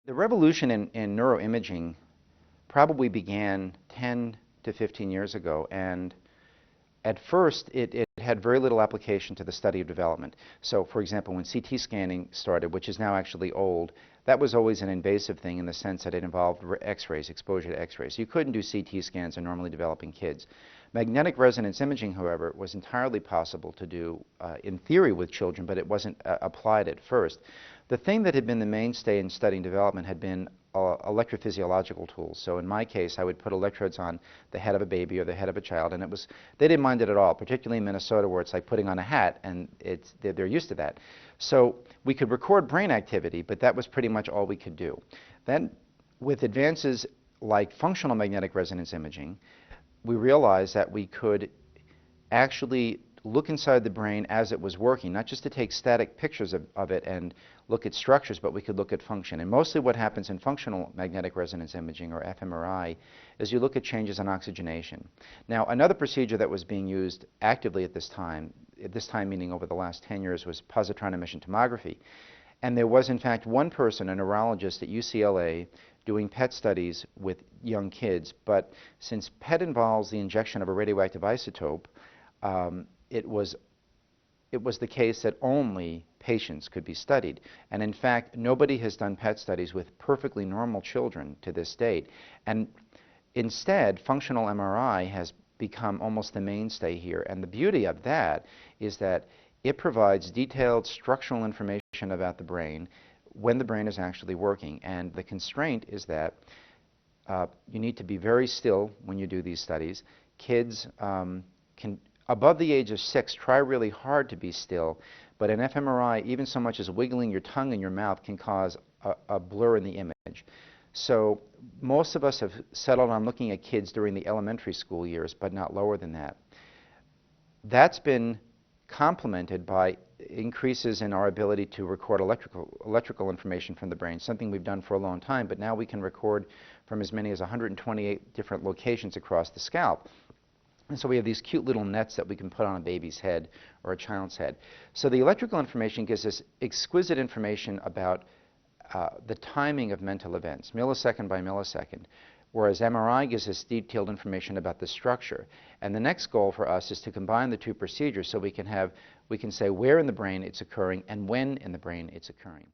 The revolution in neuroimaging probably began 10 to 15 years ago, and at first it had very little application to the study of development. So, for example, when CT scanning started, which is now actually old, that was always an invasive thing in the sense that it involved X-rays, exposure to X-rays. You couldn't do CT scans in normally developing kids. Magnetic resonance imaging, however, was entirely possible to do in theory with children, but it wasn't applied at first. The thing that had been the mainstay in studying development had been electrophysiological tools. So in my case, I would put electrodes on the head of a baby or the head of a child, and they didn't mind it at all, particularly in Minnesota where it's like putting on a hat, and they're used to that. So we could record brain activity, but that was pretty much all we could do. Then with advances like functional magnetic resonance imaging, we realized that we could actually look inside the brain as it was working, not just to take static pictures of it and look at structures, but we could look at function. And mostly what happens in functional magnetic resonance imaging, or fMRI, is you look at changes in oxygenation. Now, another procedure that was being used actively at this time meaning over the last 10 years, was positron emission tomography. And there was, in fact, one person, a neurologist at UCLA, doing PET studies with young kids. But since PET involves the injection of a radioactive isotope, it was the case that only patients could be studied. And in fact, nobody has done PET studies with perfectly normal children to this date. And instead, functional MRI has become almost the mainstay here. And the beauty of that is that it provides detailed structural information about the brain when the brain is actually working. And the constraint is that you need to be very still when you do these studies. Kids can, above the age of 6, try really hard to be still, but in fMRI, even so much as wiggling your tongue in your mouth can cause a blur in the image. So most of us have settled on looking at kids during the elementary school years, but not lower than that. That's been complemented by increases in our ability to record electrical information from the brain, something we've done for a long time, but now we can record from as many as 128 different locations across the scalp. And so we have these cute little nets that we can put on a baby's head or a child's head. So the electrical information gives us exquisite information about the timing of mental events, millisecond by millisecond, whereas MRI gives us detailed information about the structure. And the next goal for us is to combine the two procedures so we can say where in the brain it's occurring and when in the brain it's occurring.